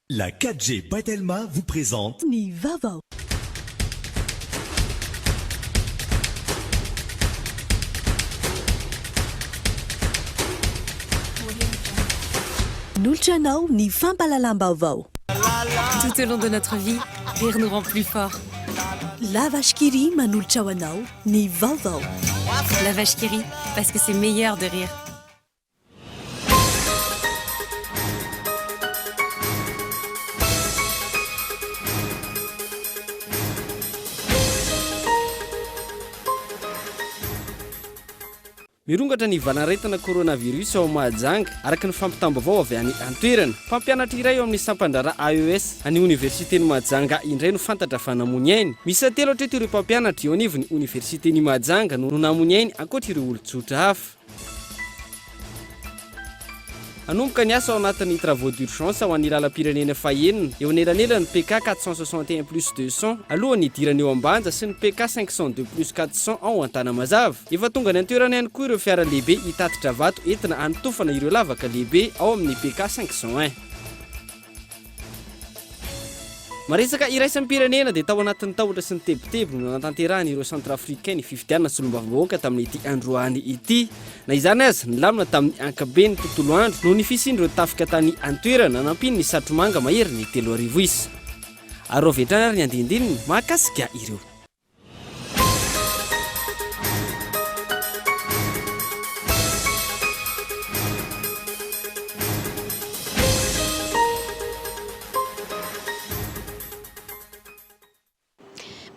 La 4G Batelma vous présente Ni Vavao. Nulchanao ni fampalalam-baovao. Tout au long de notre vie, rire nous rend plus forts. La vache qui rit manolotra ho anao ny vaovao. La vache qui rit, parce que c'est meilleur de rire. Mirongatra ny valaretana coronavirus ao Mahajanga araka ny fampitambavao avy any antoerana. Mpampianatra iray ao amin'ny sampandrara AES any Universitény Mahajanga indray no fantatra fa namony ainy. Misy telo hatreto ireo mpampianatra eo anivony Universitény Mahajanga no namony ainy ankoatra ireo olon-tsotra hafa. Anomboka ny asa ao anatin'ny travaux d'urgence ao an'ny lalam-pirenena fahenina eo anelanelany PK 461+200 alohan'ny idirana eo ambanja sy ny PK 502+400 ao Antanamazava. Efa tonga ny antoerana ihany koa ireo fiara lehibe hitatitra vato entina anotofana ireo lavaka lehibe ao amin'ny PK 501. Maresaka iraisampirenena dia tao anatin'ny tahotra sy ny tebotebo no natanterahany ireo centrafricain ny fifidianana sy lombavam-bahoaka tamin'ity androany ity. Na izany aza nilamina tamin'ny ankabeny tontolo andro no nifisian'ireo tafika tany antoerana nampiny ny satromanga mahery ny 3,000 isa. Ary vetrany ary ny andindininy mahakasika ireo.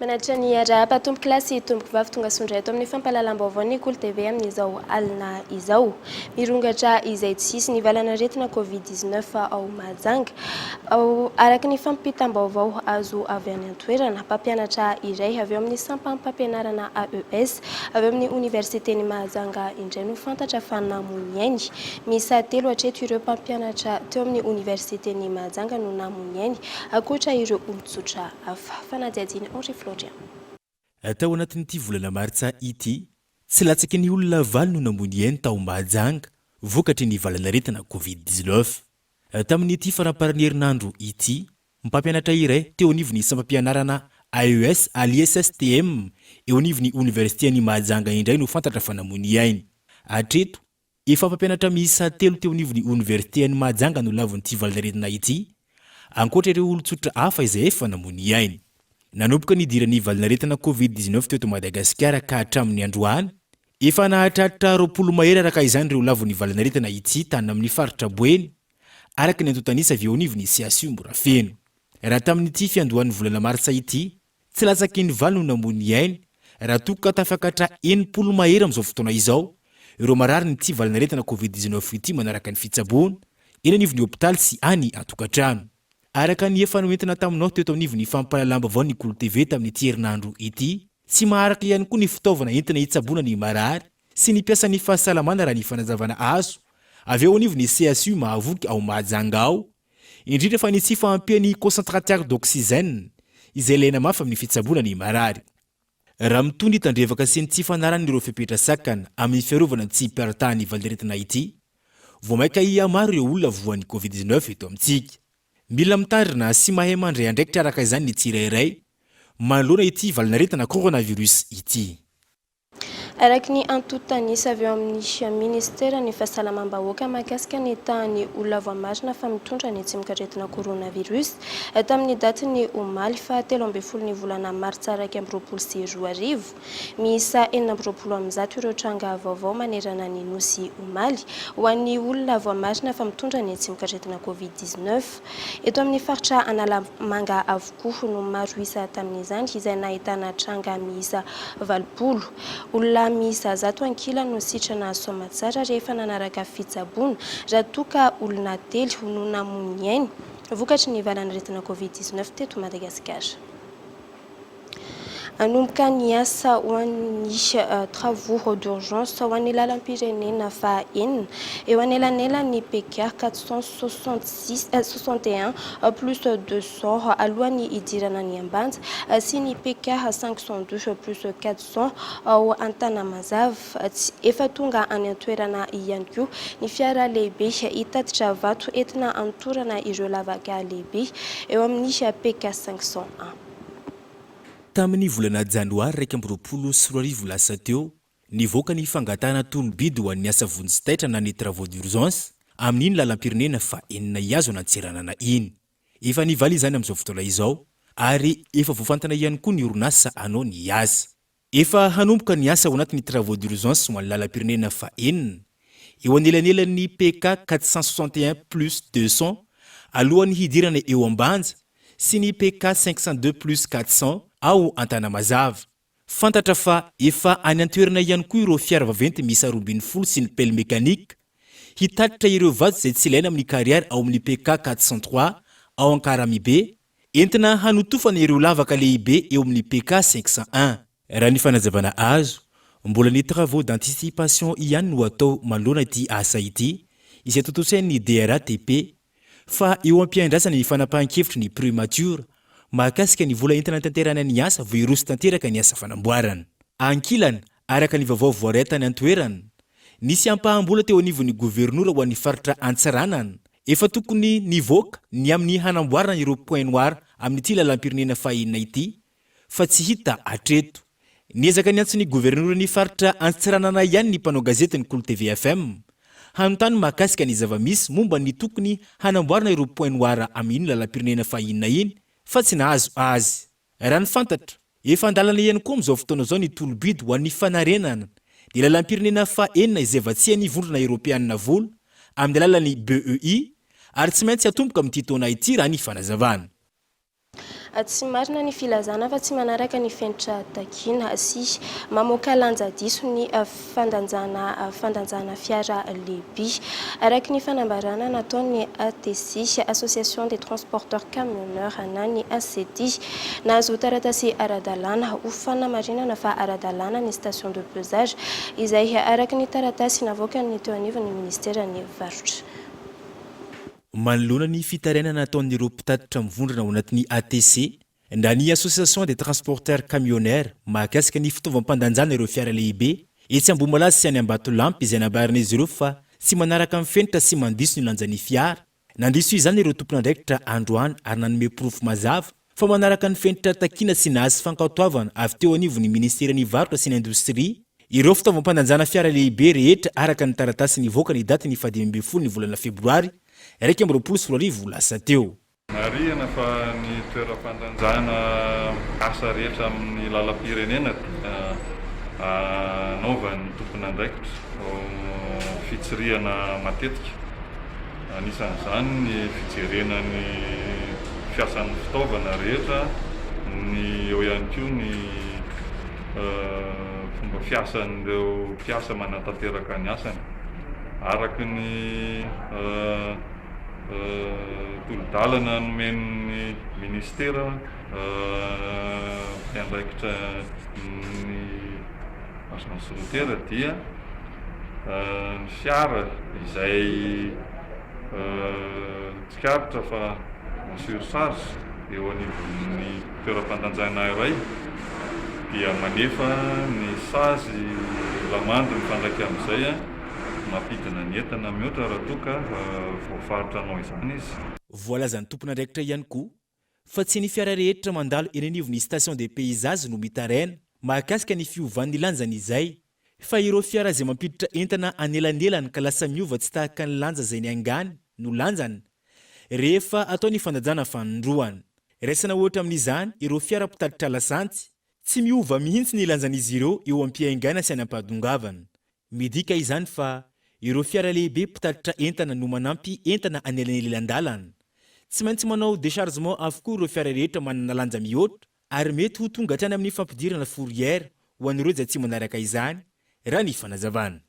Manatra ny arahaba tompo kilasy tomboky vavy tonga sondray eto amin'ny fampalalam-baovao ny Kolo TV amin'izao alina izao. Mirongatra izay tsisy nivalana aretina Covid-19 ao Mahajanga. Araka ny fampitam-baovao azo avy any antoerana, mpampianatra iray avy eo amin'ny sampam-pampianarana AES avy eo amin'ny Universitény Mahajanga indray no fantatra fa namony ainy. Misa telo hatreto ireo mpampianatra teo amin'ny Universitény Mahajanga no namony ainy ankoatra ireo olon-tsotra hafa. Fanadihadiana Henri Florian. Tao anatin'ity volana martsa ity, tsy latsaky ny olona valo no namony ainy tao Mahajanga vokatry ny valanaretina Covid-19. Tamin'ity faramparan'ny herinandro ity, mpampianatra iray teo anivon'ny sampampianarana AES l'ISSTM eo anivon'ny Universitény Mahajanga indray no fantatra fa namony ainy. Hatreto, efa mpampianatra miisa telo teo anivon'ny Universitény Mahajanga no lavon'ity valanaretina ity, ankoatra ireo olon-tsotra hafa izay efa namony ainy. Nanomboka nidiran'ny valanaretina Covid-19 teto Madagasikara ka hatramin'ny androany, efa nahatratra 20 mahery araka izany ireo lavon'ny valanaretina ity tany amin'ny faritra Boeny, araka ny antotanisa avy eo anivon'ny CSU Morafeno. Raha tamin'ity fiandohan'ny volana martsa ity, tsy latsaky ny valo no namony ainy, raha toka tafakatra 80 mahery amin'izao fotoana izao, ireo marary nyity valanaretina Covid-19 ity manaraka ny fitsaboana, eny anivon'ny hôpitaly sy any atokantrano. Araka ny efa noentina taminao teto anivon'ny fampalalam-baovao ny Kolo TV tamin'ity herinandro ity, tsy maharaka ihany koa ny fitaovana entina hitsaboana ny marary sy ny piasan'ny fahasalamana raha ny fanazavana azo avy eo anivon'ny CSU Mahavoky ao Mahajanga ao, indrindra fa ny tsy fahampian'ny concentrateur d'oxygène izay ilaina mafy amin'ny fitsaboana ny marary. Raha mitondra tandrevaka sy ny tsy fanaran'ireo fipetrasakana amin'ny fiarovana tsy hiperitany valanaretina ity, vao maika maro ireo olona voan'ny Covid-19 eto amintsika. Mila mitandrina sy mahay mandray andraikitra araka izany ny tsirairay manoloana ity valanaretina coronavirus ity. Araka ny antotanisa avy eo amin'ny ministera ny fahasalamam-bahoaka mahakasika ny tany olona voamarina fa mitondra ny tsimok'aretina coronavirus tamin'ny daty ny omaly fa 13 ny volana martsa 2020. Miisa 420 ireo tranga vaovao manerana ny nosy omaly ho an'ny olona voamarina fa mitondra ny tsimok'aretina Covid-19. Eto amin'ny faritra Analamanga avokoa no maro isa tamin'izany izay nahitana tranga miisa 20. Olona miisa 100 ankila no sitrana soamatsara rehefa nanaraka fitsaboana raha toka olona telo no namony ainy vokatry ny valanaretina Covid-19 teto Madagasikara. anomboka ny asa ho an'ny travaux d'urgence ho an'ny lalam-pirenena fahaenina eo anelanelany PK 461 plus 200 alohan'ny idirana ny ambanja sy ny PK 512 plus 400 ao Antanamazava. Efa tonga any an-toerana ihany koa ny fiara lehibe hitatitra vato entina antorana ireo lavaka lehibe eo amin'ny PK 501. Tamin'ny volana janoary 2024 lasa teo nivoaka ny fangatana tolobidy ho an'ny asa vonjy na ny travaux d'urgence amin'iny lalam-pirenena fa enina iazo anatseranana iny. Efa nivaly izany amin'izao fotoana izao ary efa voafantana ihany koa ny orinasa anao ny asa. Efa hanomboka ny asa ao anatin'ny travaux d'urgence ho an'ny lalam-pirenena fa enina eo anelanelany PK 461 plus 200 alohan'ny hidirana eo ambanja sy ny PK 502 plus 400 ao Antanamazava. Fantatra fa efa any an-toerana ihany koa ireo fiara vaventy misy 20 sy ny pelle mécanique hitatitra ireo vato izay tsy ilaina amin'ny carrière ao amin'ny PK 403 ao Ankaramibe entina hanotofana ireo lavaka lehibe eo amin'ny PK 501. Raha ny fanazavana azo mbola ny travaux d'anticipation ihany no atao manoloana ity asa ity izay totosain'ny DRATP fa eo ampiandrasana ny fanapahan-kevitry ny primature mahakasika ny vola entina tanterana ny asa vo iroso tanteraka ny asa fanamboarana. Ankilana araka ny vaovao voaretany an-toerana nisy ampahambola teo anivon'ny gouvernoura ho an'ny faritra Antsiranana efa tokony nivoaka ny amin'ny hanamboarana ireo point noir amin'ity lalam-pirenena fahaenina ity fa tsy hita hatreto. Niezaka ny antsony gouvernoura ny faritra Antsiranana ihany ny mpanao gazety ny Kolo TV FM hanontany mahakasika ny zava-misy momba ny tokony hanamboarana ireo point noir amin'iny lalam-pirenena fahaenina iny fa tsy nahazo azy. Raha ny fantatra efa andalana ihany koa amin'izao fotoana izao ny tolobidy ho an'ny fanarenana ny lalam-pirenena fahaenina izay vatsy an'ivondrona Europeanina vola amin'ny alalan'ny BEI ary tsy maintsy atomboka amin'ity taona ity raha ny fanazavana. Tsy marina ny filazana fa tsy manaraka ny fenitra takina sy mamoaka lanja diso ny fandanjana fiara lehibe. Araka ny fanambarana nataon'ny ATC Association des transporteurs camionneurs na ny ACT nahazo taratasy ara-dalàna ho fanamarinana fa ara-dalàna ny station de pesage izay araka ny taratasy navoaka ny teo anivon'ny ministera ny varotra. Manoloana ny fitarenana nataon'ireo mpitatitra mivondrona ao anatin'ny ATC na ny Association des transporteurs camionneurs mahakasika ny fitaovam-pandanjana ireo fiara lehibe etsy Ambomalaza sy any Ambatolampy izay nambaran'izy ireo fa tsy manaraka amin'ny fenitra sy mandiso ny lanjan'ny fiara. Nandiso izany ireo tompon'andraikitra androany ary nanome porofo mazava fa manaraka ny fenitra takina sy nahazy fankatoavana avy teo anivon'ny ministera ny varotra sy ny indostria ireo fitaovam-pandanjana fiara lehibe rehetra araka ny taratasy nivoaka ny daty ny 12 ny volana febroary 2024 lasa teo. Marihana fa ny toeram-pandanjana asa rehetra amin'ny lalam-pirenena anaovan'ny tompon'andraikitra fitsirihana matetika. Anisan'izany ny fijerena ny fiasan'ny fitaovana rehetra, ny eo ihany koa ny fomba fiasan'ireo mpiasa manatanteraka ny asany araka ny tolo-dalana nomen'ny ministera mpiandraikitra ny ason'ny solotera dia ny fiara izay tsikaritra fa surcharge eo anivon'ny toeram-pandanjana iray dia manefa ny sazy lamandy mifandraika amin'izay mampidina ny entana mihoatra raha toka voafaritranao izany izy. Voalazan'ny tompon'andraikitra ihany koa fa tsy ny fiara rehetra mandalo eny anivon'ny station de paysage no mitaraina mahakasika ny fiovan'ny lanjany izay fa ireo fiara izay mampiditra entana anelanelany ka lasa miova tsy tahaka ny lanja izay ny angany no lanjany rehefa atao ny fandajana fanondroany. Raisana ohatra amin'izany ireo fiara mpitatitra lasantsy tsy miova mihitsy ny lanjan'izy ireo eo am-piaingana sy any am-pahdongavana. Midika izany fa ireo fiara lehibe mpitatitra entana no manampy entana anelanelan-dalana. Tsy maintsy manao déchargement avokoa ireo fiara rehetra manana lanja mihoatra ary mety ho tonga hatrany amin'ny fampidirana fourrière ho an'ireo izay tsy manaraka izany raha ny fanazavana.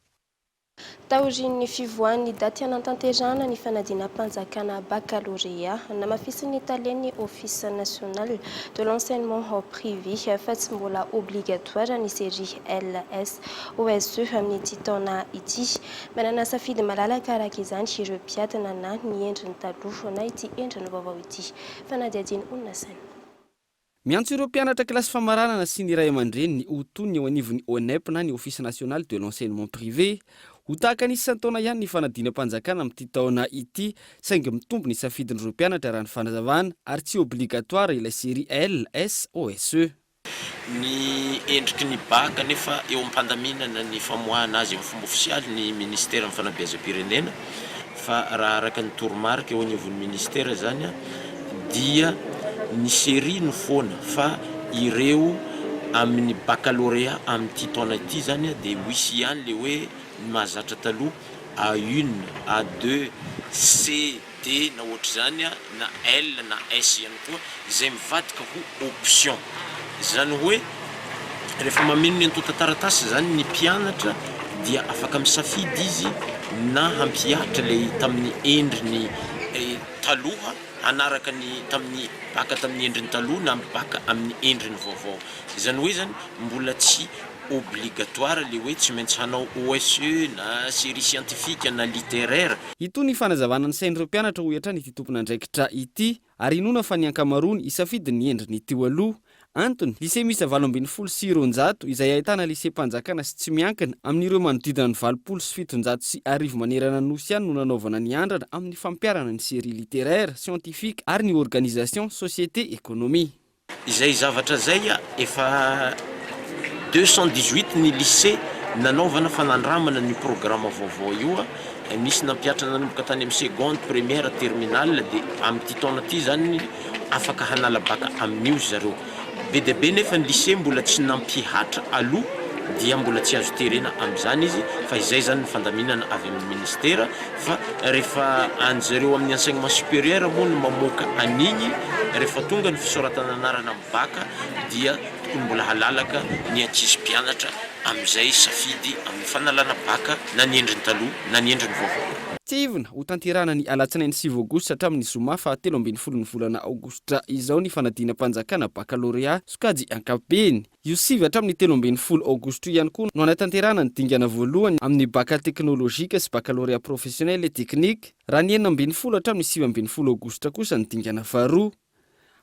Taorian'ny fivoahan'ny daty anatanterahana ny fanadinam-panjakana baccalauréat namafisin'ny talian'ny Office national de l'enseignement privé fa tsy mbola obligatoire ny série LS OSE amin'ity taona ity. Manana safidy malalaka araka izany ireo mpiadana na ny endriny taloha na ity endriny vaovao ity. Fanadiadiany onona saina. Miantso ireo mpianatra kilasy famaranana sy ny ray aman-dreny ny otony eo anivon'ny ONEP na ny Office national de l'enseignement privé ho tahaka anisan'ny taona ihany ny fanadinam-panjakana amin'ity taona ity saingy mitombo ny safidin'ireo mpianatra raha ny fanazavana ary tsy obligatoire ilay série LS OSE. Ny endriky ny baka nefa eo am-pandaminana ny famoahana azy amin'ny fomba ofisialy ny ministère amin'ny fanabeazam-pirenena fa raha araka ny toromarika eo anivon'ny ministère zany dia ny série no foana fa ireo amin'ny baccalauréat amin'ity taona ity zany dia misy ihany le hoe mahazatra taloha A1, A2, C, D na ohatra zany na L na S ihany koa izay mivadika ho option. Zany hoe rehefa mameno ny antota taratasy zany ny mpianatra dia afaka misafidy izy na hampihatra le tamin'ny endriny taloha anaraka ny tamin'ny baka tamin'ny endriny taloha na baka amin'ny endriny vaovao. Zany hoe zany mbola tsy obligatoire le hoe tsy maintsy hanao OSE na série scientifique na littéraire. Ito ny fanazavana ny sain'ireo mpianatra ho etra ity tompon'andraikitra ity ary inona fa ny ankamarony isafidy ny endriny ity aloha. Antony, lycée misy 800 izay ahitana lycée mpanjakana sy tsy miankina amin'ireo manodidina ny 700 sy arivo manerana nosy ihany no nanaovana ny andrana amin'ny fampiarana ny série littéraire, scientifique ary ny organisation société économie. Izay zavatra zay efa 218 ny lycée nanaovana fanandramana ny programme vaovao io misy nampiatrana nanomboka tany amin'ny seconde, première, terminale dia amin'ity taona ity zany afaka hanala baka amin'io zareo. Be dia be nefa ny lycée mbola tsy nampihatra aloha dia mbola tsy azo terena amin'izany izy fa izay zany ny fandaminana avy amin'ny ministère fa rehefa anjareo amin'ny enseignement supérieur moa no mamoaka an'igny rehefa tonga ny fisoratana anarana amin'ny baka dia tokony mbola halalaka ny ankizy mpianatra amin'izay safidy amin'ny fanalana baka na ny endriny taloha na ny endriny vaovao. Tsy ivona ho tanterana ny alatsinainy 9 aogositra hatramin'ny zoma fahatelo ambin'ny folon'ny volana aogositra izao ny fanadinam-panjakana baccalauréat sokajy ankapobeny. Io 7 hatramin'ny 13 aogositra ihany koa no anatanterana ny dingana voalohany amin'ny baka teknôlôjika sy baccalauréat professionnel et technique. Raha ny 16 hatramin'ny 17 aogositra kosa ny dingana faharoa.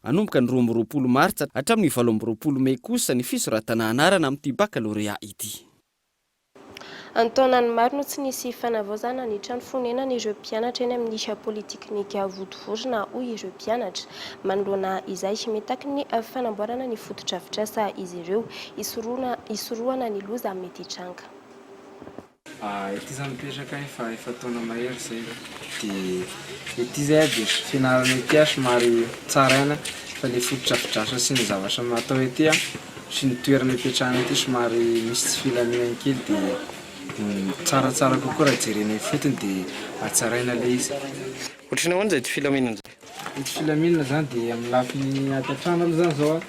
Anomboka ny 12 martsa hatramin'ny 18 mey kosa ny fisoratana anarana amin'ity baccalauréat ity. Antaonany maro no tsy nisy fanavaozana ny trano fonenana ireo mpianatra eny amin'ny politeknika Vodivorona hoy ireo mpianatra. Manoloana izay mitaky ny fanamboarana ny fotodrafitrasa izy ireo isorohana ny loza mety hitranga. Ity zany mipetraka efa taona mahery zay dia ity zay dia fianarana ity somary tsaraina fa le fotodrafitrasa sy ny zavatra natao ety sy ny toerana ipetrahana ity somary misy tsy filaminany kely dia tsaratsara kokoa raha jerena fotony dia atsaraina le izy. Ohatrany ahoana zay ity filaminana zay? Ity filaminana zany dia amin'ny lafiny atatrano aloha zany zao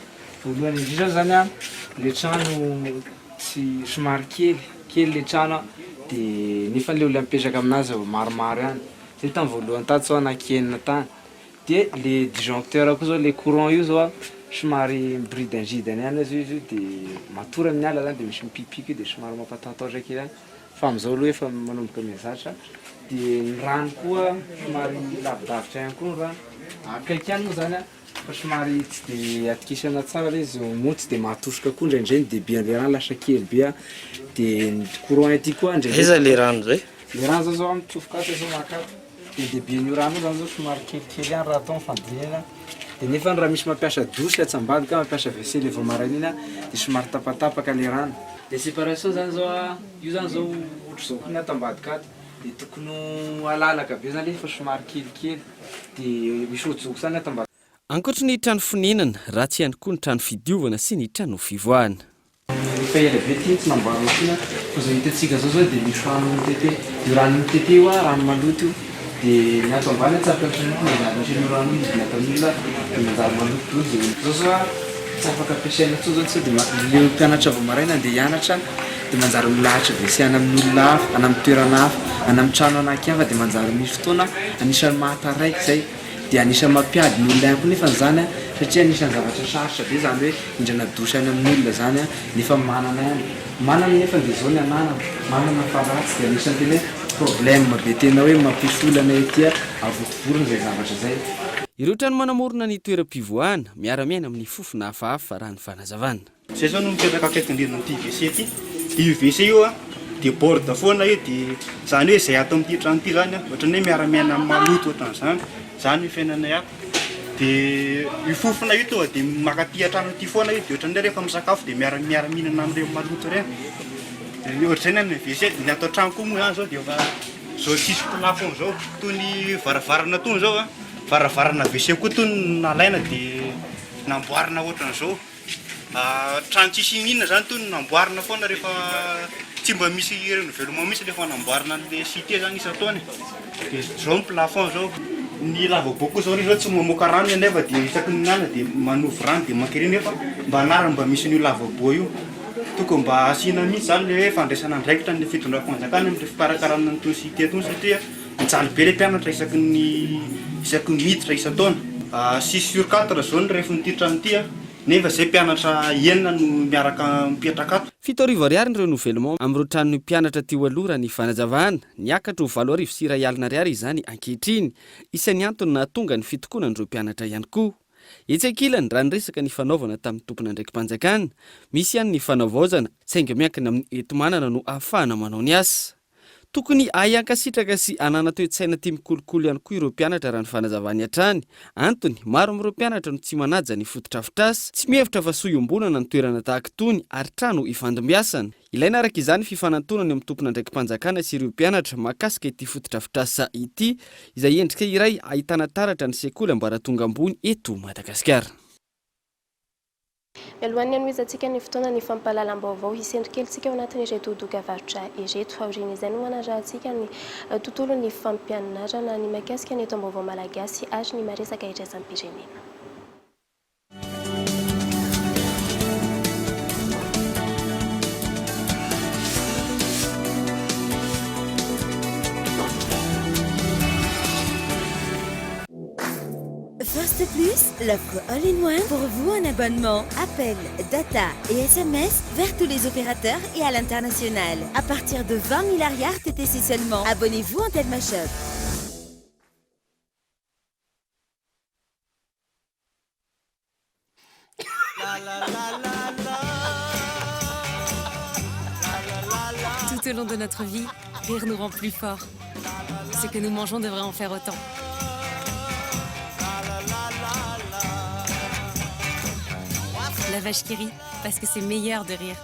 voalohany indrindra zany le trano tsy somary kely le trano dia nefa le olona mipetraka aminazy maromaro ihany. Zay tamin'ny voalohany tato zao anankienina tany dia le disjoncteur koa zao le courant io zao somary mibridangidany ihany izy io dia matory amin'ny ala zany dia misy mipipiky dia somary mampatahotra kely ihany fa amin'izao aloha efa manomboka mihazatra. Dia ny rano koa somary lavidavitra ihany koa ny rano akaiky ihany moa zany fa somary tsy dia atokisana tsara le izy moa tsy dia mahatosoka koa indraindray ny débit le rano lasa kely be dia ny courant ety koa Aiza le rano zay? Le rano zao zao mitsofoka zao makato dia débit-n'io rano zany zao somary kelikely ihany raha atao fandinana. Dia nefa raha misy mampiasa douche atsambadika mampiasa WC le vao maraina iny dia somary tapatapaka le rano. Dia séparation zany zao io zany zao ohatra zao koa ny atambadika ato dia tokony alalaka be zany fa somary kelikely dia misy ojoko zany atambadika. Ankoatra ny trano fonenana raha tsy ihany koa ny trano fidiovana sy ny trano fivoahana. Rehefa ela be ity tsy namboarina tina fa zao hitantsika zao dia misy rano mitete. Io rano mitete io rano maloto io dia ny ato ambany tsapaka ny rano izy ny ataon'olona dia manjary maloto dia zao tsy afaka ampiasaina tsao zao tsy dia le mpianatra vao maraina andeha hianatra dia manjary milahatra WC any amin'ny olona hafa, any amin'ny toerana hafa, any amin'ny trano anakihafa dia manjary misy fotoana anisan'ny mahataraiky zay dia anisan'ny mampiady ny olona ihany koa nefa zany satria anisan'ny zavatra sarotra be zany hoe indrana dosy any amin'ny olona zany nefa manana nefa dia zao ny anana manana faratsy dia anisan'ny tena hoe problème be tena hoe mampisy olana etỳ avotovorona zay zavatra zay. Ireo trano manamorona ny toeram-pivoahana miara-miaina amin'ny fofona hafahafa raha ny fanazavana. Zay zao no mipetraka akaikin-drindrina ity WC ity. Io WC io dia borde foana io dia zany hoe zay ato amin'ity trano ity zany ohatran'ny hoe miara-miaina amin'ny maloto ohatran'izany. Zany ny fiainana ato. Dia io fofona io tonga dia makaty trano ity foana io dia ohatran'ny rehefa misakafo dia miara-mihinana amin'ireo maloto ireny. Dia ohatran'izay ny WC ny atao trano koa moa zany zao dia zao tsisy plafond zao toy ny varavarana tony zao varavarana WC koa toy nalaina dia namboarina ohatran'izao. Trano tsisy minina zany toy namboarina foana rehefa tsy mba misy renouvellement misy rehefa namboarina an'ilay cité zany isan-taona. Dia zao ny plafond zao. Ny lavabo koa zao rehefa tsy mamoaka rano nefa dia isaky ny nana dia manovy rano dia mankiriny nefa mba anarany mba misy io lavabo io. Tokony mba asiana mihitsy zany le fandraisana andraikitra ny fitondram-panjakana amin'ny fikarakarana ny cité tony satria mijaly be le mpianatra isaky ny miditra isan-taona. 6/4 zao ny rehefa n'ity trano ity nefa zay mpianatra enina no miaraka mipetraka ato. 7 ariary ny renouvellement amin'ireo tranon'ny mpianatra teo aloha ny fanazavana niakatra ho 4,2 ariary izany ankehitriny isan'ny antony nahatonga ny fitokonan'ireo mpianatra ihany koa. Etsy ankilany raha niresaka ny fanaovana tamin'ny tompona andraiki-panjakana misy ihany ny fanavaozana saingy miankina amin'ny enti-manana no ahafahana manao ny asa. Tokony ahiankasitraka sy anana toe-tsaina tia mikolokolo ihany koa ireo mpianatra raha ny fanazavany hatrany. Antony maro amin'ireo mpianatra no tsy manaja ny fototra-afitrasa, tsy mihevitra fa sohiombonana ny toerana tahaka itony ary trano ifandimbiasana. Ilaina araka izany fifanantonana amin'ny tompona andraiki-panjakana sy ireo mpianatra mahakasika ity fototra-afitrasa ity izay endrika iray ahitana taratra ny sekoly ambaratonga ambony eto Madagasikara. Mialohan'ny anoizantsika ny fotoana ny fampahalalam-baovao isendrikelintsika ao anatin'ireto doka-varotra ireto aoriana izay no manazrantsika ny tontolo ny fampianarana ny mahakasika ny eto am-baovao malagasy ary ny maresaka iraisam-pirenena. First Plus, l'offre all-in-one pour vous en abonnement, appel, data et SMS vers tous les opérateurs et à l'international. À partir de 20 000 ariards TTC seulement. Abonnez-vous en Telma Shop. Tout au long de notre vie, rire nous rend plus forts. Ce que nous mangeons devrait en faire autant. La vache qui rit, parce que c'est meilleur de rire.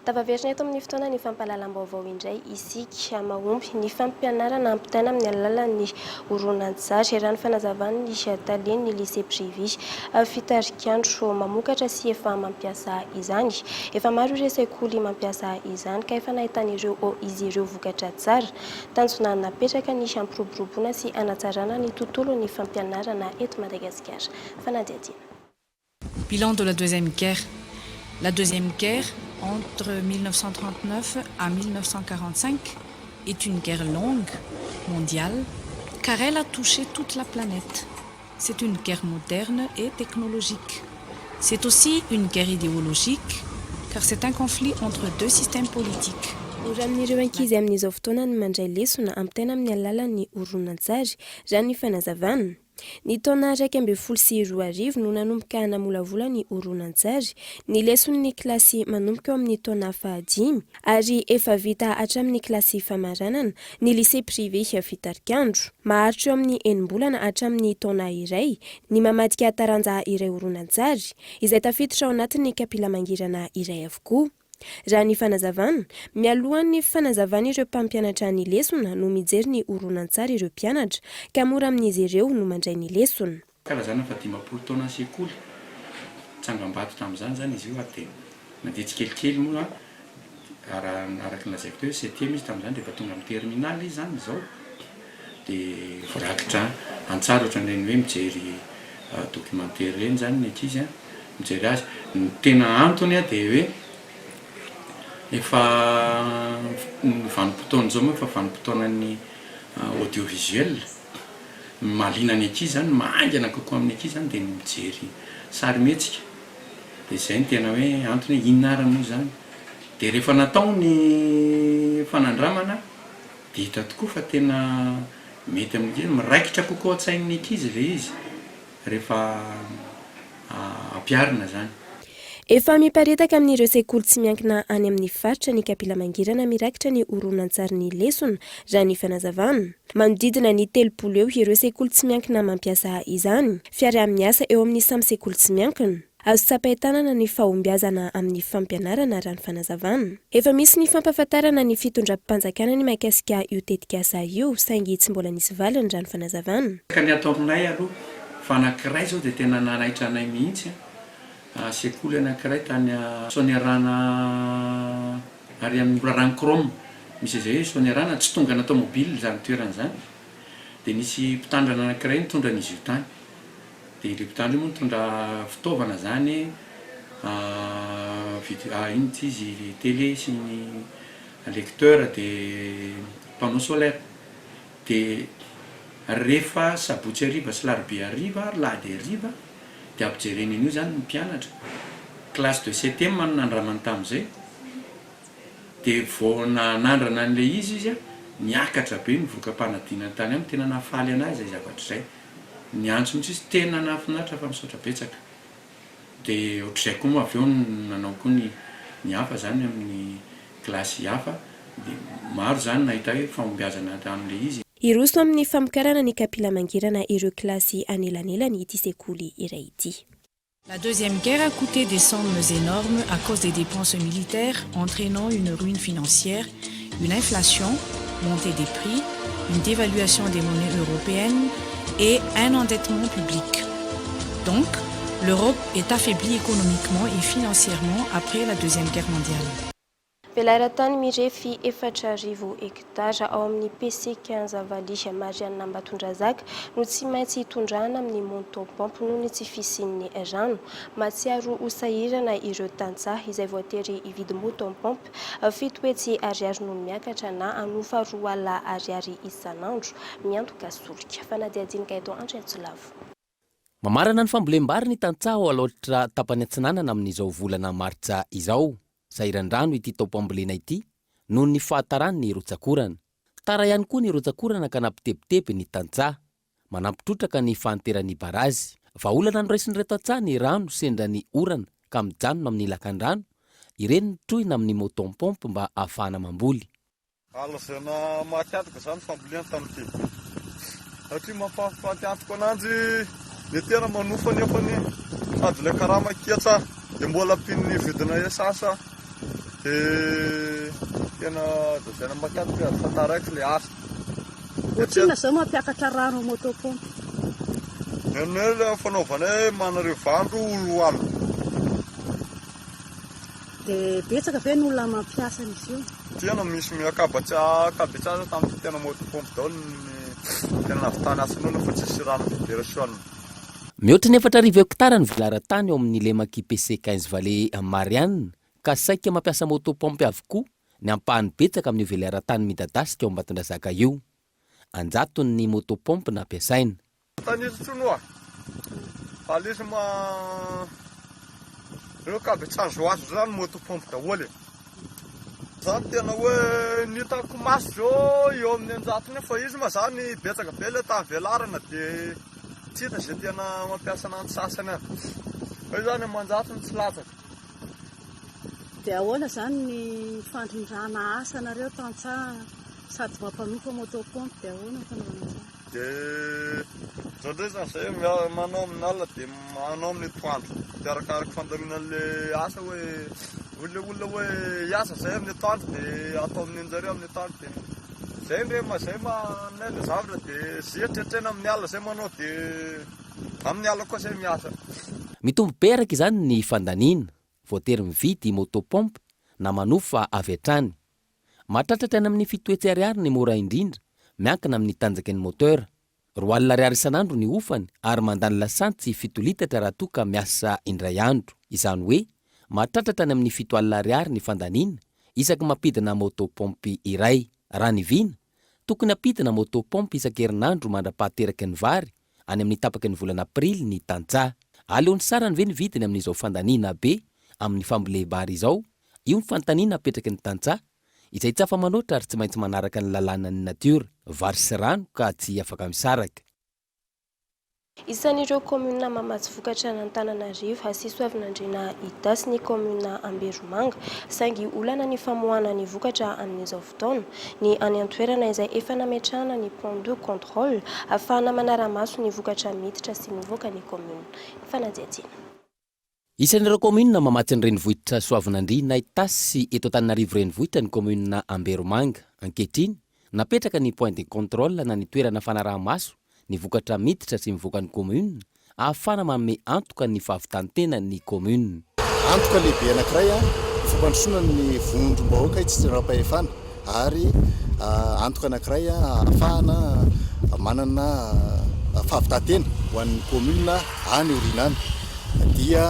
Tavaverina eto amin'ny fotoana ny fampahalalam-baovao indray isika mahomby ny fampianarana ampitaina amin'ny alalan'ny horonan-tsary raha ny fanazavana ny taleny ny lycée privé fitarikandro mamokatra sy efa mampiasa izany. Efa maro ireo sekoly mampiasa izany ka efa nahitana izy ireo vokatra tsara tanjona napetraka ny hampiroboroboana sy anatsarana ny tontolo ny fampianarana eto Madagasikara. Fanadihadiana. Bilan de la Deuxième Guerre. La Deuxième Guerre, entre 1939 à 1945, est une guerre longue, mondiale, car elle a touché toute la planète. C'est une guerre moderne et technologique. C'est aussi une guerre idéologique, car c'est un conflit entre deux systèmes politiques. Ramin'ireo ankizy amin'izao fotoana ny mandray lesona ampitaina amin'ny alalan'ny horonan-tsary raha ny fanazavana. Ny taona 2012 no nanomboka namolavola ny horonan-tsary ny leson'ny kilasy manomboka eo amin'ny taona 5 ary efa vita hatramin'ny kilasy famaranana ny lycée privé fitarikandro. Maharitra eo amin'ny 9 bolana hatramin'ny taona iray ny mamadika taranja iray horonan-tsary izay tafiditra ao anatin'ny kapila mangirana iray avokoa. Raha ny fanazavana, mialohan'ny fanazavana ireo mpampianatra ny lesona no mijery ny horonan-tsary ireo mpianatra ka mora amin'izy ireo no mandray ny lesona. Karazana fa 10 taona sekoly. Tsangam-bato tamin'izany zany izy io dia na dia tsy kelikely moa araky nylazaiko teo hoe septième izy tamin'izany rehefa tonga amin'ny terminaly izy zany zao dia voarakitra antsara ohatran'ireny hoe mijery documentaire reny zany ny ankizy mijery azy. Ny tena antony dia hoe efa vanim-potoana zao moa efa vanim-potoanan'ny audiovisuel mahaliana ny ankizy zany mahaingana kokoa amin'ny ankizy zany dia mijery sary mihetsika dia izay ny tena hoe antony hoe inona ary moa zany. Dia rehefa natao ny fanandramana dia hita tokoa fa tena mety amin'ny miraikitra kokoa an-tsain'ny ankizy ilay izy rehefa ampiarina zany. Efa miparitaka amin'ireo sekoly tsy miankina any amin'ny faritra ny kapila mangirana mirakitra ny horonan-tsary ny lesona raha ny fanazavana. Manodidina ny 30 eo ireo sekoly tsy miankina mampiasa izany. Fiarah-miasa eo amin'ny samy sekoly tsy miankina. Azo tsapahi-tanana ny fahombiazana amin'ny fampianarana raha ny fanazavana. Efa misy ny fampahafantarana ny fitondram-panjakana ny mahakasika io tetikasa io saingy tsy mbola nisy valiny raha ny fanazavana. Ka ny atao aminay aloha fa anankiray zao dia tena nanaitra anay mihitsy. Sekoly anankiray tany Soaniarana ary amin'ny Rarankrome misy izay hoe Soaniarana tsy tonga natao mobile zany toerana zany dia nisy mpitandrana anankiray nitondra an'izy io tany dia ilay mpitandra moa nitondra fitaovana zany ino ty izy télé sy ny lecteur dia panneau solaire dia rehefa sabotsy hariva sy larobia hariva lahady hariva dia ampijereny an'io zany ny mpianatra classe de 7e nanandramany tamin'izay dia vao nanandrana an'ilay izy niakatra be mivoaka-panadinany tany amin'ny tena nafaly anazy izay zavatra izay ny antso mihitsy izy tena nafinaritra fa misaotra betsaka dia ohatr'izay koa moa avy eo nanao koa ny hafa zany amin'ny klasy hafa dia maro zany nahita hoe fahombiazana amin'ilay izy. Iroso amin'ny famokarana ny kapila mangirana ireo klasy anelanelany ity sekoly iray ity. La Deuxième Guerre a coûté des sommes énormes à cause des dépenses militaires, entraînant une ruine financière, une inflation, montée des prix, une dévaluation des monnaies européennes et un endettement public. Donc, l'Europe est affaiblie économiquement et financièrement après la Deuxième Guerre mondiale. Velaran-tany mirefy 4,000 hektara ao amin'ny PC 15 Valisy Marianina Ambatondrazaka no tsy maintsy hitondrana amin'ny montopompe noho ny tsy fisian'ny rano. Matsiaro ho sahirana ireo tantsaha izay voatery hividy montopompe 7 hetsy ariary no miakatra na anofa 2 alina ariary isanandro miantoka solika. Fanadiadinika eto Andriantsolavo. Mamarana ny fambolem-bary ny tantsaha ao aloatra tapany antsinanana amin'izao volana martsa izao. Sahiran-drano ity taopambolena ity noho ny fahatarany ny rotsakorana. Tara ihany koa ny rotsakorana ka nampitepitepy ny tantsaha, manampitrotraka ny fanteran'ny barazy. Vaolana noraisin'ny reto antsaha ny rano sendra ny orana ka mijanona amin'ny lakan-drano, ireny trohina amin'ny motompompe mba ahafahana mamboly. Alazana mahatiataka zany fambolena tamin'ity. Satria mampahatiatako ananjy dia tena manofa nefa ny sady ilay karama kiatsa dia mbola pin'ny vidina esasa. Tena tena mahatiataka fataraiky ilay asa. Ohatrina zao mampiakatra rano motopompe. Ilay fanaovanay manareo vandro olo aminy. Dia betsaka ve ny olona mampiasa izy io? Tena misy miakabetsasa tamin'ny tena motopompe daholo ny tena navitany asan'olona fa tsisy rano federasiona. Mihoatra ny 4,000 hektara ny velaran-tany ao amin'ny lemaki PC 15 Vallée Marianina ka saika mampiasa motopompe avokoa ny ampahany betsaka amin'ny velaran-tany midadasika ao Ambatondrazaka io. Anjatony ny motopompe nampiasaina. Tanisa tronoa. Alisa reo kabetsanjo azo zany motopompe daholo. Zany tena hoe nitako maso zao eo amin'ny anjatony fa izy ma zany betsaka be le tany velarana dia tsy hita zay tena mampiasa ananjy sasany any. Hoe zany manjatony tsy latsaka. Dia ahoana zany ny fandrindrana asa nareo tantsaha sady mampanofa motopompe dia ahoana fanaovana izany? Dia zao ndray zany zay manao amin'ny alina dia manao amin'ny atoandro. Dia arakaraka fandaminan'ilay asa hoe olona hoe hiasa zay amin'ny atoandro dia atao amin'ny anjareo amin'ny atoandro dia zay ndray mazay manay le zavatra dia zetritrena amin'ny alina zay manao dia amin'ny alina koa zay miasa. Mitombo beraka izany ny fandaniana, voatery mividy motopompe na manofa avy hatrany. Mahatratra tena amin'ny fitoetsy ariary ny mora indrindra miankina amin'ny tanjaky ny moteur. 4 ariary isan'andro ny ofany ary mandany lasantsy 7 litatra raha toa ka miasa indray andro. Izany hoe mahatratra tany amin'ny 7 ariary ny fandaniana isaky mampidina motopompy iray. Raha ny vina tokony apidina motopompy isan-kerinandro mandra-pahateraky ny vary any amin'ny tapaky ny volana aprily ny tantsaha. Aleony sarany ve ny vidiny amin'izao fandaniana be amin'ny fambolem-bary izao? Io ny fantaniana apetraky ny tantsaha izay tsy afa manoatra ary tsy maintsy manaraka ny lalàna ny natiora, vary sy rano ka tsy afaka misaraka. Isan'ireo komuna mamatsy vokatra n'Antananarivo hasisoavin'Andriana Itasy ny komuna Amberomanga saingy olana ny famoahana ny vokatra amin'izao fotoana ny any an-toerana izay efa nametrahana ny point de contrôle ahafahana manara-maso ny vokatra miditra sy mivoaka ny komuna. Fanadihadiana. Isan'ireo komuna mamatsy ny renivohitra Soavinandriana Itasy eto Antananarivo renivohitra ny komuna Amberomanga. Ankehitriny napetraka ny point de contrôle na ny toerana fanaraha-maso ny vokatra miditra sy mivoaka ny komuna ahafahana manome antoka ny fahavitantena ny komuna. Antoka lehibe anankiray fampandrosoana ny vondrom-bahoaka tsy ra-pahefana ary antoka anankiray ahafahana manana fahavitantena ho an'ny komuna any orinany. Dia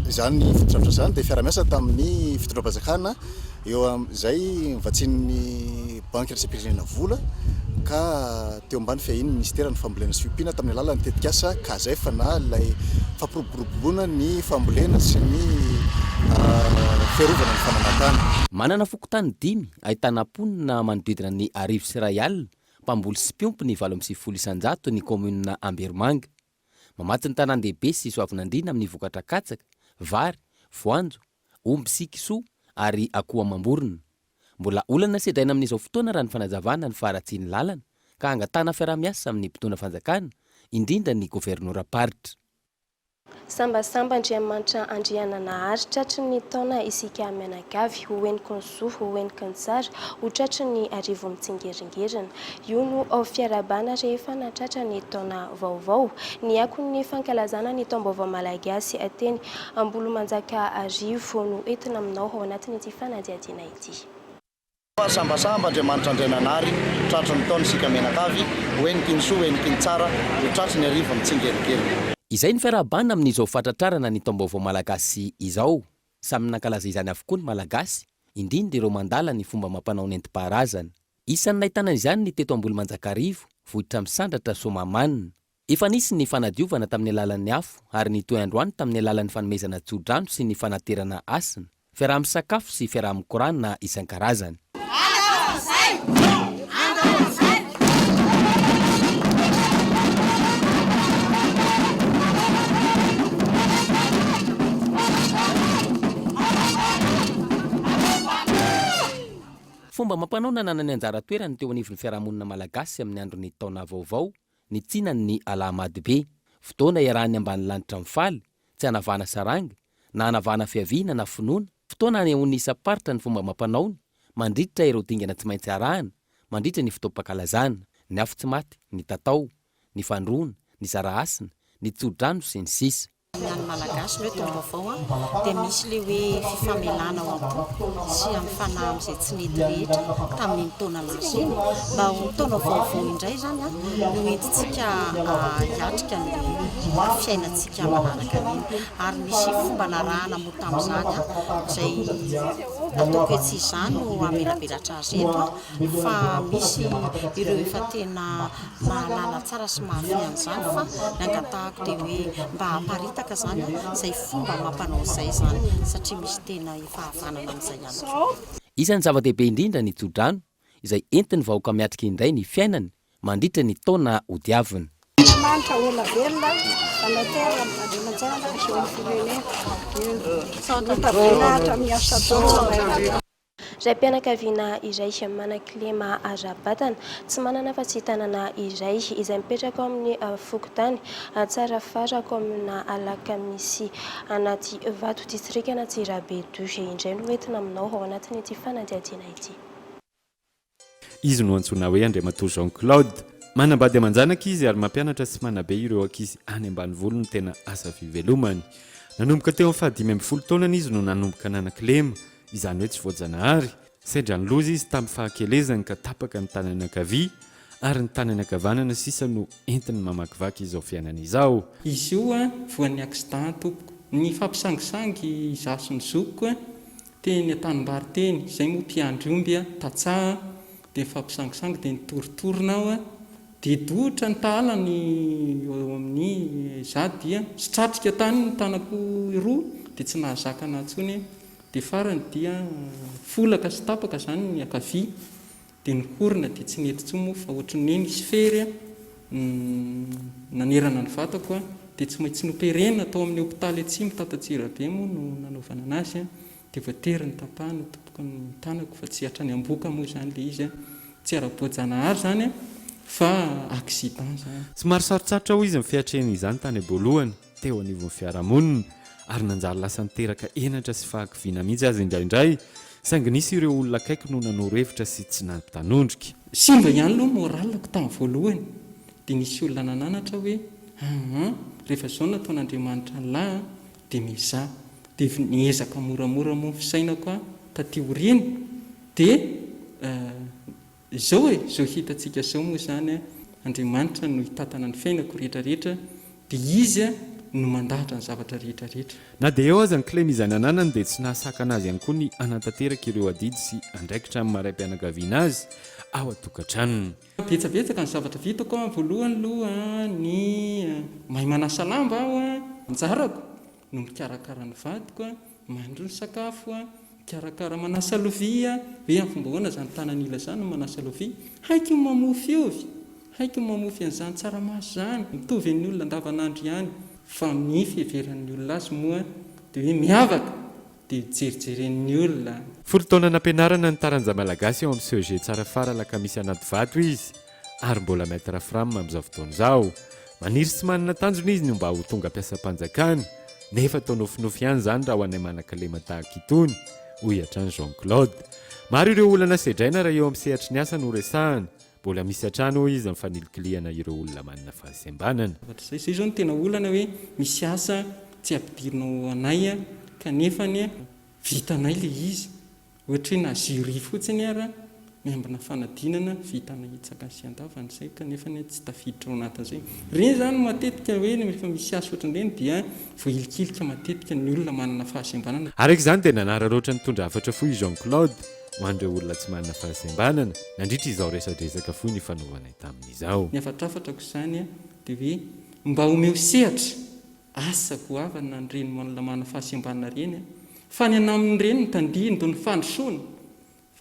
izany fototra izany dia fiara-miasa tamin'ny fitondram-panjakana eo amin'izay vatsian'ny banky raisam-pirenena vola ka teo ambany fiahin'ny ministera ny fambolena sy fiompiana tamin'ny alalan'ny tetikasa kazefa na ilay fampiroboroboana ny fambolena sy ny fiarovana ny fananantany. Manana fokotany 5 ahitana ponina manodidina ny 1 sy 2 alina mpamboly sy mpiompy ny 770 isan-jato ny komuna Amberomanga. Mamatsy ny tanan-dehibe sy Soavinandriana amin'ny vokatra katsaka, vary, voanjo, omby sy kisoa ary akoho amam-borona. Mbola olana sedraina amin'izao fotoana raha ny fanazavana ny faharatsiany lalana ka angatana fiara-miasa amin'ny mpitondra fanjakana indrindra ny governoram-paritra. Sambasamba Andriamanitra Andriananahary tratry ny taona isika mianakavy hoeny konsoa hoeny kansara ho tratry ny arivo mitsingeringirana. Io no fiarabana rehefa natratra ny taona vaovao ny akon'ny fankalazana ny taom-baovao malagasy ateny Ambolomanjaka arivo no entina aminao ao anatin'ity fanadihadiana ity. Sambasamba Andriamanitra Andriananahary tratry ny taona isika mianakavy hoeny konsoa hoeny kansara ho tratry ny arivo mitsingeringirana. Izay ny fiarabana amin'izao fatratrarana ny taom-baovao malagasy izao. Samy nankalaza izany avokoa ny malagasy, indrindra ireo mandala ny fomba mampanao nentim-paharazana. Isan'ny nahitana izany ny teto Ambolomanjakarivo, vohitra misandratra Somamanina. Efa nisy ny fanadiovana tamin'ny alalan'ny afo ary ny toy androany tamin'ny alalan'ny fanomezana tsodrano sy ny fanaterana asina, fiaraha-misakafo sy fiaraha-mikorana isan-karazany. Fomba mampanao nanana ny anjara toerany teo anivon'ny fiarahamonina malagasy amin'ny andron'ny taona vaovao ny tsinan'ny alamady be. Fotoana iarahany ambany lanitra mifaly, tsy hanavana saranga, na hanavana fiaviana na finoana. Fotoana anehoan'ny isa-paritra ny fomba mampanaony, mandritra ireo dingana tsy maintsy arahana, mandritra ny fotoam-pakalazana, ny afo tsy maty, ny tatao, ny fandroana, ny zara asina, ny tsodrano sy ny sisa. Ny any malagasy hoe taom-baovao dia misy le hoe fifamelana ao am-po sy amin'ny fanahy amin'izay tsy nety rehetra tamin'ny taona lasa iny mba ho taona vaovao indray zany no entintsika hiatrika ny fiainantsika manaraka an'iny ary misy fomba narahana mo tamin'izany izay ataoko etsy izany no amelabelatra azy eto fa misy ireo efa tena mahalala tsara sy mahafy an'izany fa nangatahako dia hoe mba hamparitaka zany izay fomba mampanao izay zany satria misy tena efa hafanana amin'izay ihany. Isan'ny zava-dehibe indrindra ny tsodrano izay entiny vahoaka miatrika indray ny fiainany mandritra ny taona hodiavina. Manitra olona velona fanatera Andriamantsara sy firenena miasa taona. Ray mpianakaviana iray Manaklema Arabatana tsy manana fa tsy tanana iray izay mipetraka amin'ny Fokotany tsara fara komuna Alakamisy anaty Vato distrika Antsirabe 2 indray no entina aminao ao anatin'ity fanadihadiana ity. Izy no antsoina hoe Andriamatoa Jean-Claude. Manambady amanjanaka izy ary mampianatra sy manabe ireo ankizy any ambanivolo no tena asa fivelomany. Nanomboka teo amin'ny 15 taonany izy no nanomboka Nanaklema izany hoe tsy voajanahary saindra ny loza izy tamin'ny fahakelezany ka tapaka ny tanana ankavia ary ny tanana ankavanana sisa no entiny mamakivaky izao fiainana izao. Izy io a voan'ny accident tompoko ny fampisangisangy zaso ny zokoko a teny atanim-bary teny izay moa mpiandry omby a tatsaha dia fampisangisangy dia nitorotorona ao a dia dohitra ny tahalany eo amin'ny za dia sitratrika tany ny tanako roa dia tsy nahazakana ntsony dia farany dia folaka sy tapaka zany ny akavia dia nikorona dia tsy nety tso moa fa ohatran'ny nisy fery nanerana ny vatako a dia tsy maintsy noperena atao amin'ny hopitaly atsy mitatatsirabe moa no nanaovana anazy a dia voatery ny tapahana tompoko ny tanako fa tsy hatrany amboka moa zany le izy a tsy ara-boajanahary zany a fa accident zany. Somary sarotsarotra ho izy ny fiatrehana izany tany aboalohany teo anivon'ny fiarahamonina ary nanjary lasa niteraka enatra sy fahakiviana mihitsy azy indraindray saingy nisy ireo olona akaiky no nanoro-hevitra sy tsy nampitanondrika. Simba ihany aloha moralako tamin'ny voalohany dia nisy olona nananatra hoe rehefa zao natao n'Andriamanitra ny lahy dia mizaha dia niezaka moramora moa fisainako a taty oriana dia zao zao hitantsika zao moa zany Andriamanitra no hitatana ny fiainako rehetrarehetra dia izy no mandahatra ny zavatra rehetrarehetra. Na dia eo aza ny klemy izay nananany dia tsy nahasaka anazy ihany koa ny anatanteraka ireo adidy sy andraikitra amin'ny maray-pianakaviana azy ao atokantranony. Betsabetsaka ny zavatra vitako a voalohany aloha ny mahay manasa lamba aho a anjarako no mikarakara ny vadiko a mandro ny sakafo a mikarakara manasa lovia hoe amin'ny fomba hoana zany tanan'ila zany no manasa lovia haiko mamofy ovy haiko mamofy an'izany tsaramaso zany mitovy amin'ny olona andavanandro ihany fa ny fiheveran'ny olona azy moa dia hoe miavaka dia jerijeren'ny olona. Folo taona nampianarana ny taranja malagasy eo amin'ny CEG tsara fara lakamisy anaty vato izy ary mbola maître Fram amin'izao fotoana izao. Maniry sy manana tanjona izy no mba ho tonga ampiasam-panjakana nefa tao nofinofy ihany zany raha ho anay manan-kalema tahaka itony hoy hatrany Jean-Claude. Maro ireo olana sedraina raha eo amin'ny sehatry ny asa no resahana mbola misy hatrany izy mifanilikiana ireo olona manana fahasembanana. Izay zao no tena olana hoe misy asa tsy ampidirinao anay kanefa ny vitanay le izy ohatra hoe na jury fotsiny ara miambina fanadinana vitana hitsaka sy andavana izay kanefa tsy tafiditra ao anatin'izay. Ireny zany matetika hoe rehefa misy asa ohatran'ireny dia voailikilika matetika ny olona manana fahasembanana. Araka izany dia nanararoatra nitondra hafatra fohy Jean-Claude ho an'ireo olona tsy manana fahasembanana nandritra izao resadresaka fohy ny fanaovanay tamin'izao. Ny afatrafatrako izany dia hoe mba omeo sehatra asako avana ny reny olona manana fahasembanana reny fa any anamin'ireny ny tandiny do ny fandrosoana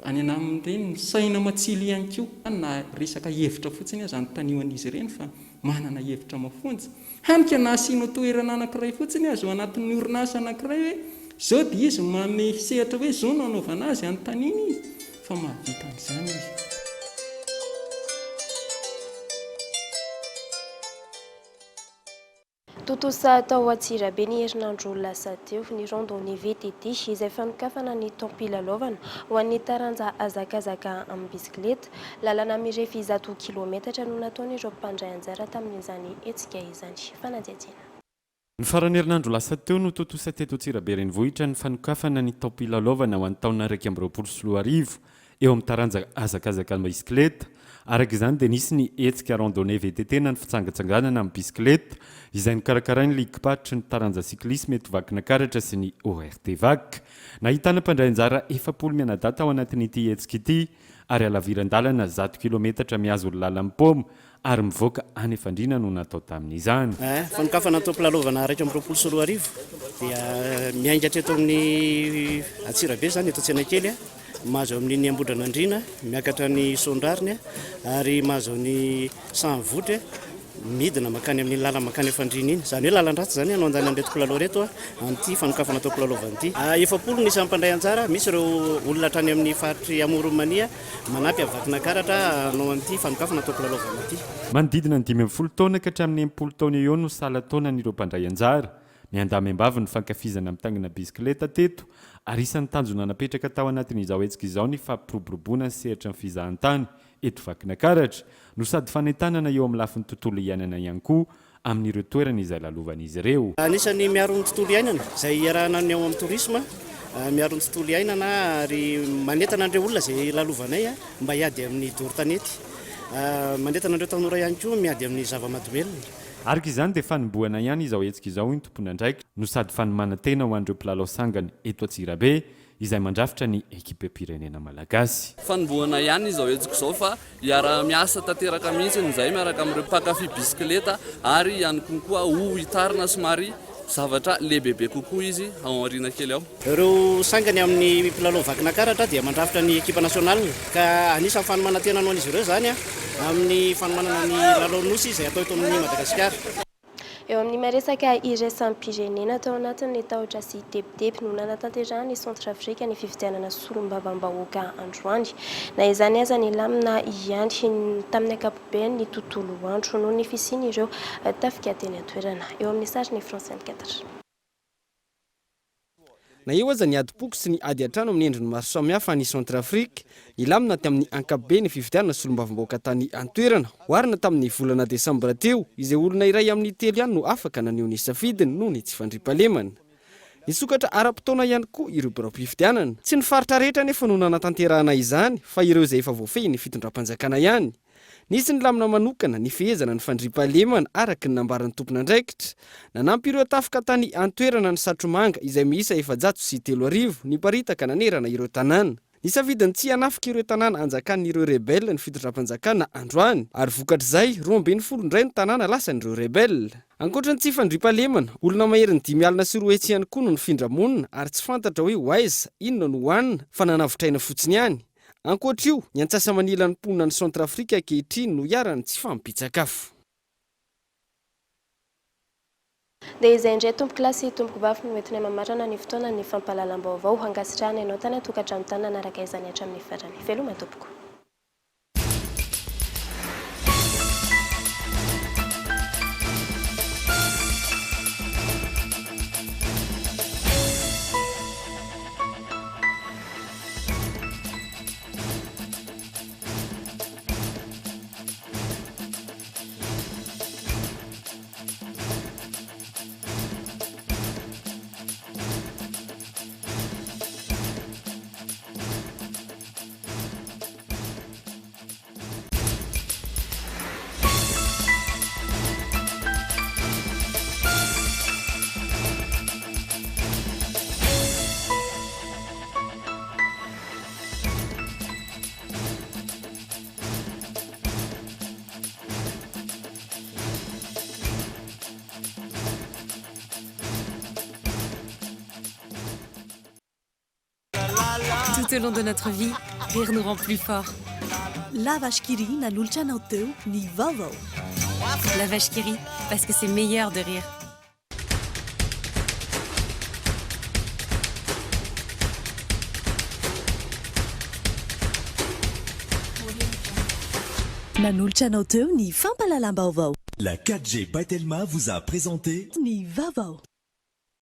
any anamin'ireny ny saina matsilo ihany koa na resaka hevitra fotsiny zany tanioan'izy ireny fa manana hevitra mafonja hanika na asianao toerana anankiray fotsiny azy ao anatin'ny orinasa anankiray hoe zao dia izy mame sehatra hoe zao no anaovana azy anontaniana izy fa mahavita an'izany izy. Totosa tao Antsirabe ny herinandro lasa teo ny randonnée VTT izay fanokafana ny tampilalaovana ho an'ny taranja azakazaka amin'ny bisikileta lalana mirefy 100 kilometatra no nataony ireo mpandray anjara tamin'izany hetsika izany fanadihadiana. Ny farany herinandro lasa teo no totosa teto Antsirabe renivohitra ny fanokafana ny tampilalaovana ho an'ny taona 2024 eo amin'ny taranja azakazaka amin'ny bisikileta. Araka izany dia nisy ny hetsika randonnée VTT na ny fitsangatsanganana amin'ny bisikileta izay nikarakarainy likipatry ny taranja siklisme eto Vakinankaratra sy ny ORTVAC. Nahitana mpandray anjara 700 mianadata ao anatin'ity hetsika ity ary alaviran-dalana 100 kilometatra mihazo lalan'ny paoma ary mivoaka any Efandriana no natao tamin'izany. Fanokafana tampilalaovana 2024 dia miaingatra eto amin'ny Antsirabe zany eto Antsenakely mahazo amin'ny Ambodranandriana miakatra ny Sondrariny ary mahazo ny Sanvotra midina makany amin'ny lala makany Efandriana iny zany hoe lalan-dratsy zany anao andany an'reto kilalao reto amin'ity fanokafana tampilalaovana ity. 700 ny sampandray anjara misy ireo olona hatrany amin'ny faritry Amoronmania manampy amin'ny Vakinankaratra anao an'ity fanokafana tampilalaovana ity. Manodidina ny 15 taona ka hatramin'ny 80 taona eo no sala taona n'ireo mpandray anjara. Miandamy ambavy ny fankafizana amin'ny tangana bisikileta teto ary isan'ny tanjona napetraka tao anatin'izao hetsika izao ny fampiroboroboana ny sehatra ny fizahantany eto Vakinankaratra no sady fanentanana eo amin'ny lafin'ny tontolo iainana ihany koa amin'ireo toerana izay lalovan'izy ireo. Anisany miaro ny tontolo iainana izay iarahana ny ao amin'ny tourisme miaro ny tontolo iainana ary manentana andreo olona zay lalovanay mba hiady amin'ny doron-tanety, manentana andreo tanora ihany koa miady amin'ny zava-mahadomelona. Araka izany dia fanomboana ihany izao hetsika izao ny tompona ndraiky no sady fanomanantena ho andreo mpilalao sangany eto Antsirabe izay mandrafitra ny ekipam-pirenena malagasy. Fanomboana ihany izao hetsika izao fa miara-miasa tanteraka mihitsy izay miaraka amin'ireo mpakafy bisikileta ary ihany koa ho hitarina somary zavatra lehibebe kokoa izy ao aoriana kely ao. Ireo sangany amin'ny mpilalao vakina karatra dia mandrafitra ny ekipa nasional ka anisan'ny fanomanantena anao an'izy ireo zany amin'ny fanomanana ny lalao nosy izay atao eto amin'ny Madagasikara. Eo amin'ny maresaka iraisam-pirenena tao anatin'ny tahotra sy tepitepy no nanatanterahany Centrafrika ny fifidianana solombavam-bahoaka androany. Na izany aza ny lamina iandry tamin'ny ankapobeny ny tontolo andro noho ny fisiany ireo tafika teny an-toerana. Eo amin'ny sariny France 24. Na eo aza ny adi-poko sy ny ady an-trano amin'ny endriny maro samihafa ny Centrafrika, ilamina tamin'ny ankapobeny fifidianana solombavam-bahoaka tany an-toerana, oharina tamin'ny volana desambra teo, izay olona iray amin'ny telo ihany no afaka naneho ny safidiny noho ny tsy fandriampahalemana. Nisokatra ara-potoana ihany koa ireo mpifidianana. Tsy ny faritra rehetra nefa no nanatanterahana izany, fa ireo izay efa voafehy ny fitondram-panjakana ihany. Nisy ny lamina manokana ny fehezana ny fandriampahalemana araka ny nambaran'ny tompon'andraikitra. Nanampy ireo tafika tany an-toerana ny satromanga izay miisa 730 ny paritaka nanerana ireo tanàna. Nisafidy tsy hanafika ireo tanàna anjakan'ireo rebelle ny fitondram-panjakana androany, ary vokatr'izay 12 indray ny tanàna lasan'ireo rebelle. Ankoatra ny tsy fandriampahalemana, olona maherin'ny 5 alina sy 4 hetsy ihany koa no nifindramonina ary tsy fantatra hoe hoaiza, inona no hoanina fa nanavotraina fotsiny ihany. Ankoatra io, ny antsasa manila ny mponina ny Centrafrika ankehitriny no hiarany tsy fampitsakafo. Dia izay indray tompo kilasy tompo vavy no entina mamarana ny fotoana ny fampahalalam-baovao hangasitrahana ianao tany tokantrano tany nanaraka izany hatramin'ny farany. Veloma tompoko. Tout au long de notre vie, rire nous rend plus fort. La vache qui rit nanolotra anao teo ny vaovao. La vache qui rit, parce que c'est meilleur de rire. Nanolotra anao teo ny fampahalalam-baovao. La 4G Patelma vous a présenté ny vaovao.